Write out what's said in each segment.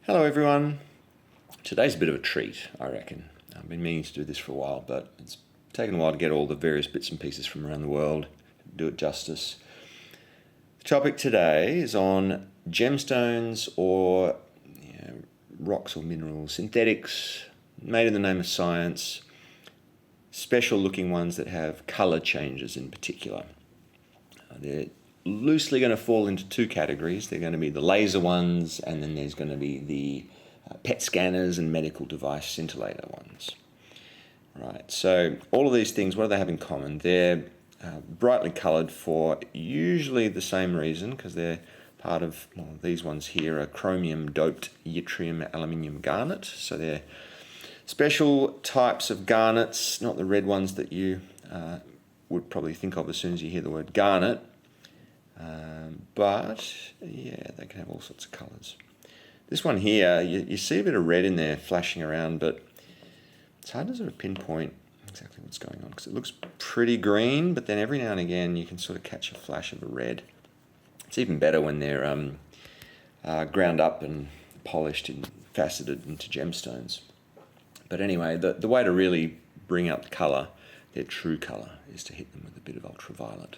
Hello everyone. Today's a bit of a treat, I reckon. I've been meaning to do this for a while, but it's taken a while to get all the various bits and pieces from around the world, do it justice. The topic today is on gemstones or rocks or minerals, synthetics, made in the name of science, special looking ones that have colour changes in particular. They're loosely going to fall into two categories. They're going to be the laser ones, and then there's going to be the PET scanners and medical device scintillator ones. Right, so all of these things, what do they have in common? They're brightly coloured for usually the same reason, because they're part of, these ones here are chromium-doped yttrium aluminium garnet. So they're special types of garnets, not the red ones that you would probably think of as soon as you hear the word garnet. But yeah, they can have all sorts of colours. This one here, you see a bit of red in there flashing around, but it's hard to sort of pinpoint exactly what's going on, because it looks pretty green, but then every now and again you can sort of catch a flash of a red. It's even better when they're ground up and polished and faceted into gemstones. But anyway, the way to really bring out the colour, their true colour, is to hit them with a bit of ultraviolet.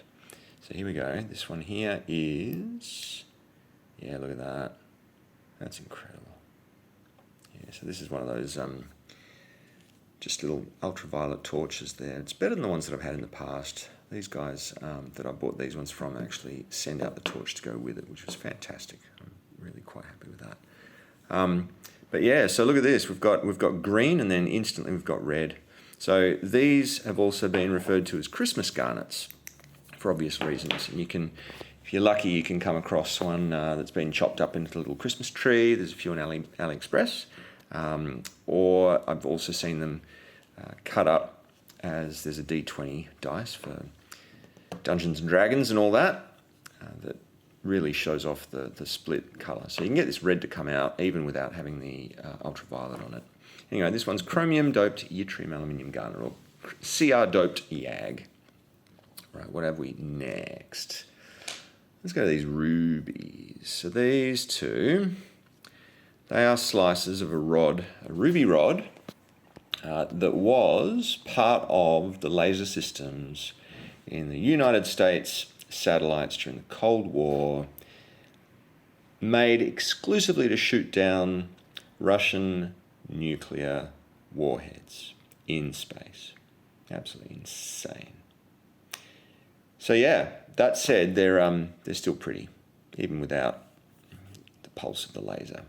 So here we go. This one here is, yeah, look at that. That's incredible. Yeah, so this is one of those just little ultraviolet torches there. It's better than the ones that I've had in the past. These guys that I bought these ones from actually send out the torch to go with it, which was fantastic. I'm really quite happy with that. But yeah, so look at this. We've got green, and then instantly we've got red. So these have also been referred to as Christmas garnets, for obvious reasons. And you can, if you're lucky, you can come across one that's been chopped up into a little Christmas tree. There's a few on AliExpress. Or I've also seen them cut up as there's a D20 dice for Dungeons and Dragons and all that, that really shows off the split colour. So you can get this red to come out even without having the ultraviolet on it. Anyway, this one's chromium-doped yttrium aluminium garnet, or CR-doped YAG. Right, what have we next? Let's go to these rubies. So these two, they are slices of a rod, a ruby rod, that was part of the laser systems in the United States satellites during the Cold War, made exclusively to shoot down Russian nuclear warheads in space. Absolutely insane. So yeah, that said, they're still pretty, even without the pulse of the laser.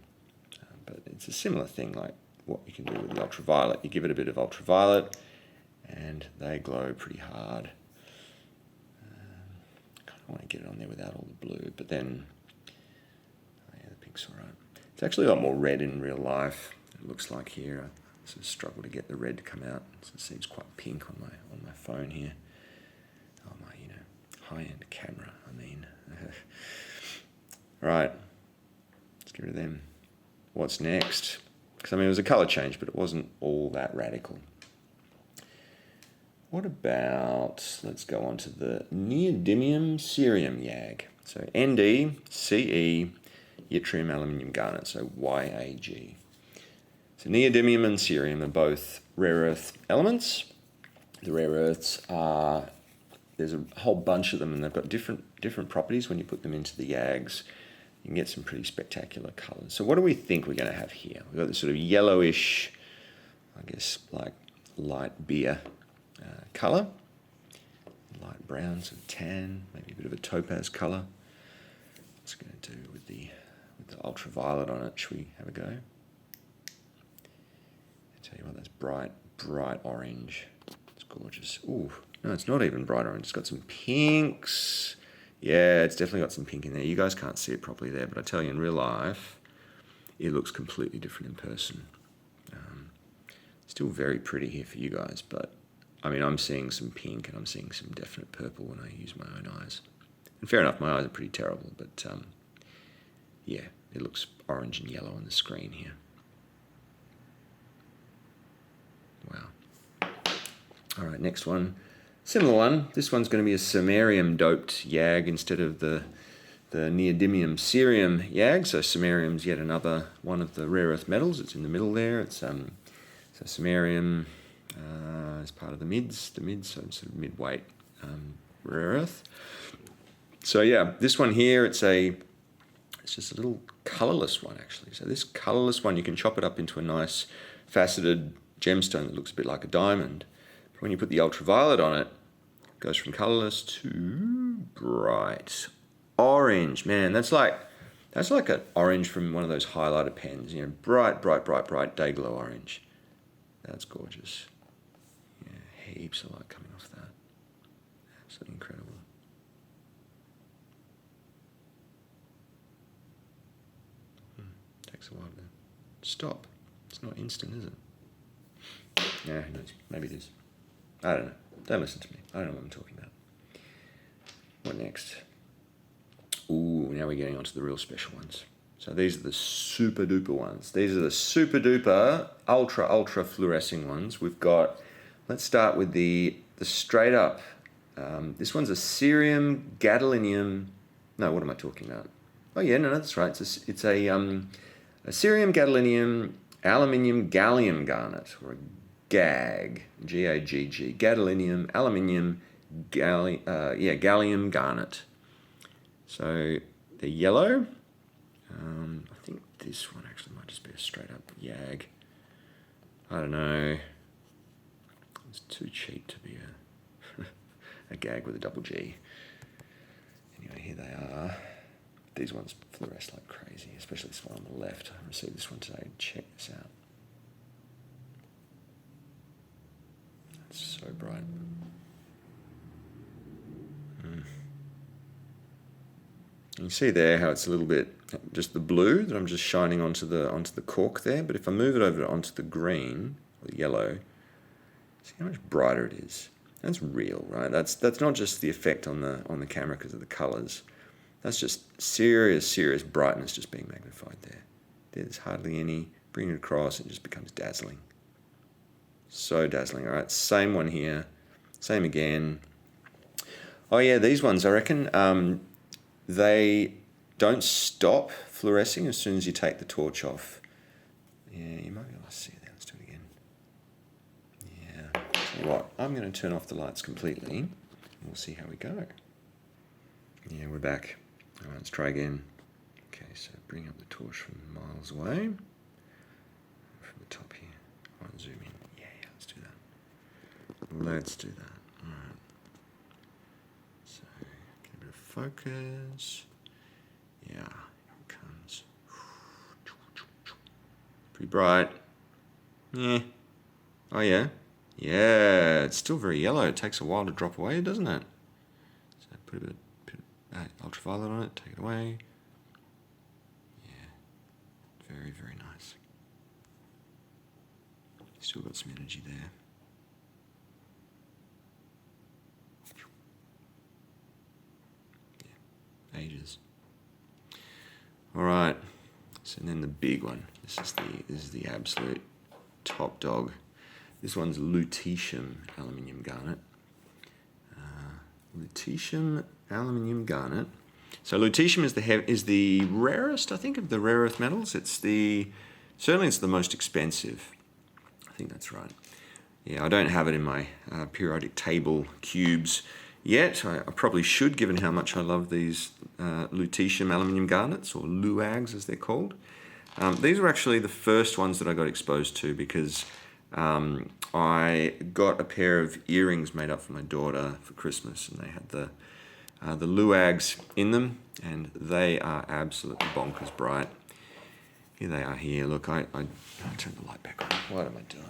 But it's a similar thing like what you can do with the ultraviolet. You give it a bit of ultraviolet, and they glow pretty hard. I kind of want to get it on there without all the blue, but then, oh yeah, the pink's all right. It's actually a lot more red in real life. It looks like here. I sort of struggle to get the red to come out. It seems quite pink on my phone here. Oh my, high-end camera, I mean. Right, let's get rid of them. What's next? Because, it was a colour change, but it wasn't all that radical. What about, let's go on to the neodymium cerium YAG. So NdCe yttrium aluminium garnet, so YAG. So neodymium and cerium are both rare earth elements. The rare earths are, there's a whole bunch of them, and they've got different properties. When you put them into the YAGs, you can get some pretty spectacular colours. So what do we think we're going to have here? We've got this sort of yellowish, I guess, like light beer colour, light brown, sort of tan, maybe a bit of a topaz colour. What's it going to do with the ultraviolet on it? Should we have a go? I tell you what, that's bright orange. It's gorgeous. Ooh. No, it's not even bright orange. It's got some pinks. Yeah, it's definitely got some pink in there. You guys can't see it properly there, but I tell you, in real life, it looks completely different in person. Still very pretty here for you guys, but I'm seeing some pink, and I'm seeing some definite purple when I use my own eyes. And fair enough, my eyes are pretty terrible, but yeah, it looks orange and yellow on the screen here. Wow. All right, next one. Similar one. This one's going to be a samarium doped YAG instead of the the neodymium cerium YAG. So samarium's yet another one of the rare earth metals. It's in the middle there. It's so samarium is part of the mids, so sort of mid-weight rare earth. So yeah, this one here, it's just a little colourless one actually. So this colourless one, you can chop it up into a nice faceted gemstone that looks a bit like a diamond. But when you put the ultraviolet on it, it goes from colourless to bright orange. Man, that's like an orange from one of those highlighter pens. You know, bright day glow orange. That's gorgeous. Yeah, heaps of light coming off that. Absolutely incredible. Takes a while to stop. It's not instant, is it? Yeah, who knows? Maybe it is. I don't know. Don't listen to me. I don't know what I'm talking about. What next? Ooh, now we're getting onto the real special ones. So these are the super duper ones. These are the super duper ultra fluorescing ones. We've got, let's start with the straight up. This one's a cerium gadolinium. No, what am I talking about? Oh yeah, no, that's right. It's a cerium gadolinium aluminium gallium garnet, or a GAG, G-A-G-G, gadolinium aluminium gallium garnet. So they're yellow. I think this one actually might just be a straight up YAG. I don't know. It's too cheap to be a GAG with a double G. Anyway, here they are. These ones fluoresce like crazy, especially this one on the left. I received this one today. Check this out. It's so bright. You can see there how it's a little bit just the blue that I'm just shining onto the cork there. But if I move it over onto the green or the yellow, see how much brighter it is. That's real, right? That's not just the effect on the camera because of the colours. That's just serious brightness just being magnified there. There's hardly any. Bring it across, it just becomes dazzling. So dazzling. All right, same one here. Same again. Oh yeah, these ones, I reckon, they don't stop fluorescing as soon as you take the torch off. Yeah, you might be able to see that. Let's do it again. Yeah. Tell you what, I'm going to turn off the lights completely, and we'll see how we go. Yeah, we're back. All right, let's try again. Okay, so bring up the torch from miles away. From the top here. I want to zoom in. Yeah, let's do that. Let's do that. All right. So, get a bit of focus. Yeah, here it comes. Pretty bright. Yeah. Oh, yeah. Yeah, it's still very yellow. It takes a while to drop away, doesn't it? So put a bit of ultraviolet on it, take it away. Yeah, very nice. Still got some energy there. Yeah, ages. All right, so then the big one. This is the absolute top dog. This one's lutetium aluminium garnet. Lutetium aluminium garnet. So lutetium is the rarest, I think, of the rare earth metals. Certainly it's the most expensive. I think that's right. Yeah, I don't have it in my periodic table cubes yet. I probably should, given how much I love these lutetium aluminium garnets, or LUAGs as they're called. These were actually the first ones that I got exposed to because I got a pair of earrings made up for my daughter for Christmas, and they had the LUAGs in them, and they are absolutely bonkers bright. Here they are here. Look, I'll turn the light back on. What am I doing?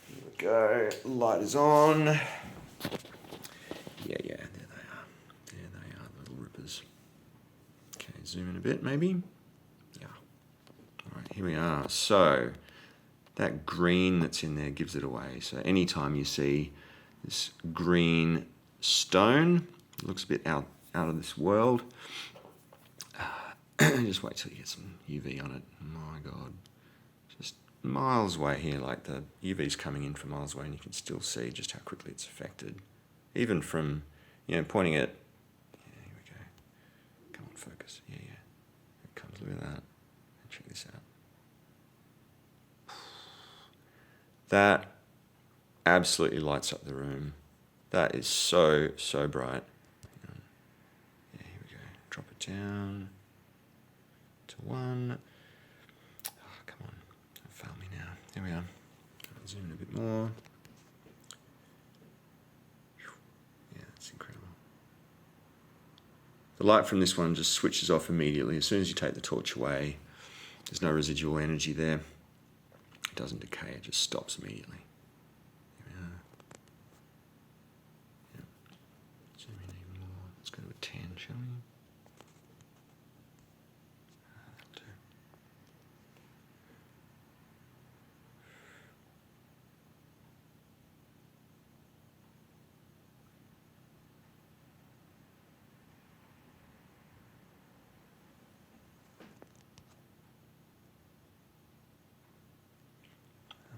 Here we go. Light is on. Yeah, there they are. There they are, the little rippers. Okay, zoom in a bit maybe. Yeah. All right, here we are. So that green that's in there gives it away. So anytime you see this green stone, it looks a bit out of this world. Just wait till you get some UV on it. My God. Just miles away here, like the UV's coming in from miles away, and you can still see just how quickly it's affected. Even from, pointing at, here we go. focus. Yeah, yeah. It comes. Look at that. Check this out. That absolutely lights up the room. That is so, so bright. Yeah, here we go. Drop it down to 1. Oh, come on. Don't fail me now. There we are. Zoom in a bit more. Yeah, that's incredible. The light from this one just switches off immediately. As soon as you take the torch away, there's no residual energy there. It doesn't decay, it just stops immediately. Here we are. Yep. Zoom in even more. Let's go to a 10, shall we? That'll do.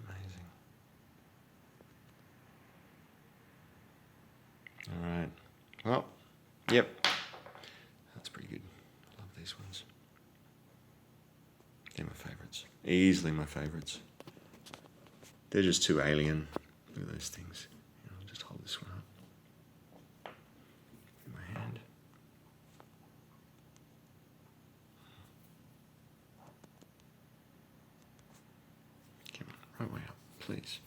Amazing. All right. Well, yep. That's pretty good. I love these ones. They're my favourites. Easily my favourites. They're just too alien. Look at those things. I'll just hold this one up in my hand. Come on, right way up, please.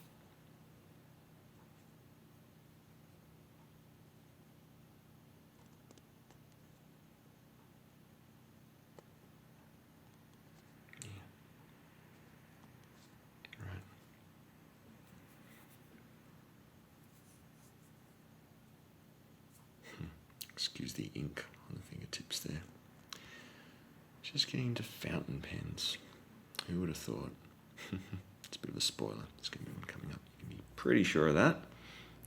Excuse the ink on the fingertips there. Just getting into fountain pens. Who would have thought? It's a bit of a spoiler. There's going to be one coming up. You can be pretty sure of that.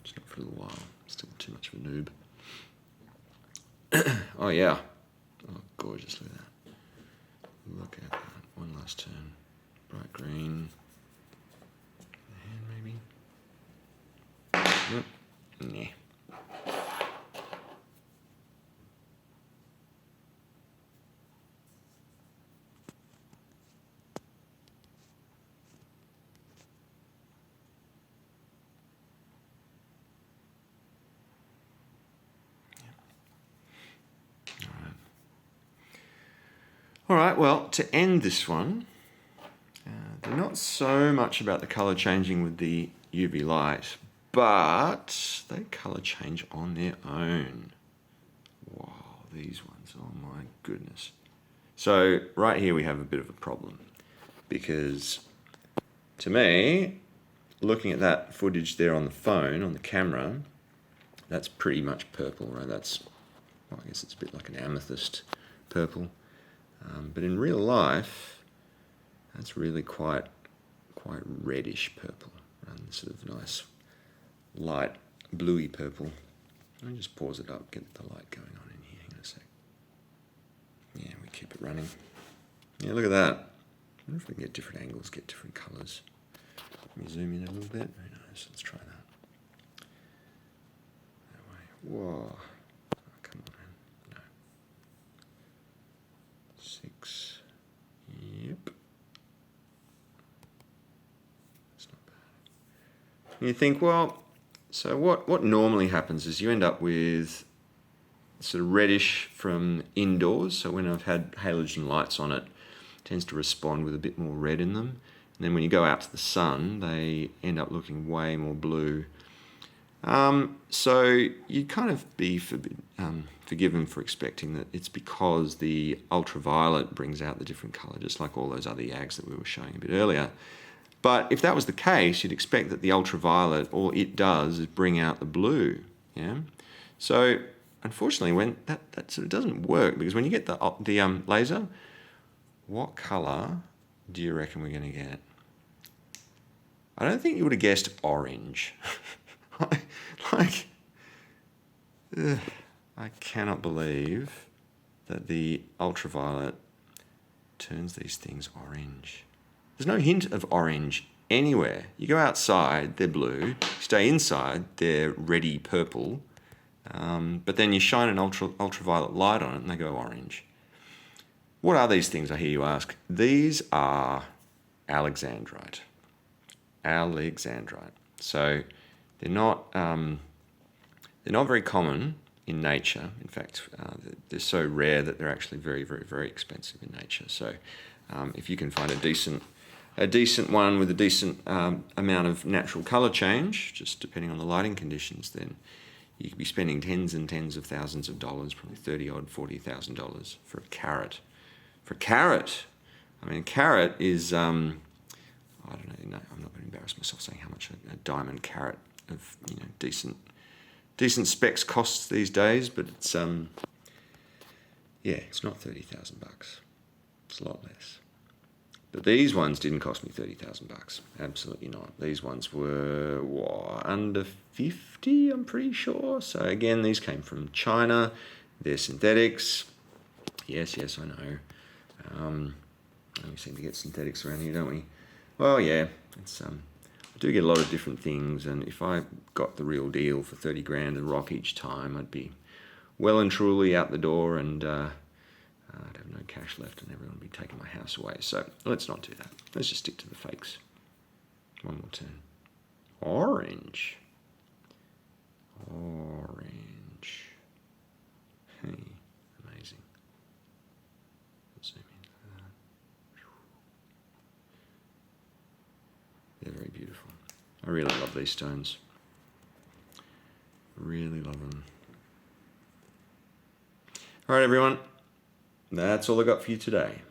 Just not for a little while. Still too much of a noob. Oh yeah. Oh, gorgeous. Look at that. Look at that. One last turn. Bright green. And maybe. Yep. Nah. All right, well, to end this one, they're not so much about the colour changing with the UV light, but they colour change on their own. Wow, these ones, oh my goodness. So right here we have a bit of a problem because to me, looking at that footage there on the phone, on the camera, that's pretty much purple, right? That's, well, I guess it's a bit like an amethyst purple. But in real life, that's really quite reddish purple, and sort of nice light bluey purple. Let me just pause it up, get the light going on in here. Hang on a sec. Yeah, we keep it running. Yeah, look at that. I wonder if we can get different angles, get different colours. Let me zoom in a little bit. Who knows? Let's try that. That way. Whoa. Oh, come on, man. No. 6. Yep. That's not bad. And you think, well, so what normally happens is you end up with sort of reddish from indoors. So when I've had halogen lights on it, it tends to respond with a bit more red in them. And then when you go out to the sun, they end up looking way more blue. So you'd kind of be forgiven for expecting that it's because the ultraviolet brings out the different colour, just like all those other yags that we were showing a bit earlier. But if that was the case, you'd expect that the ultraviolet, all it does is bring out the blue. Yeah. So unfortunately, when that sort of doesn't work, because when you get the laser, what colour do you reckon we're going to get? I don't think you would have guessed orange. I cannot believe that the ultraviolet turns these things orange. There's no hint of orange anywhere. You go outside, they're blue. Stay inside, they're reddy purple. But then you shine an ultraviolet light on it and they go orange. What are these things, I hear you ask? These are alexandrite. Alexandrite. So they're not very common in nature. In fact, they're so rare that they're actually very, very, very expensive in nature. So if you can find a decent one with a decent amount of natural colour change, just depending on the lighting conditions, then you could be spending tens and tens of thousands of dollars, probably $30,000, for a carat. For a carat, I mean, a carat is, I don't know, I'm not going to embarrass myself saying how much a diamond carat of, decent specs costs these days, but it's, it's not $30,000. It's a lot less. But these ones didn't cost me $30,000. Absolutely not. These ones were under 50, I'm pretty sure. So again, these came from China. They're synthetics. Yes, I know. We seem to get synthetics around here, don't we? Well, yeah. It's I do get a lot of different things, and if I got the real deal for 30 grand a rock each time, I'd be well and truly out the door, and I'd have no cash left and everyone would be taking my house away. So let's not do that. Let's just stick to the fakes. One more turn. Orange. Hey, amazing. Let's zoom in. They're very beautiful. I really love these stones. Really love them. All right, everyone. That's all I got for you today.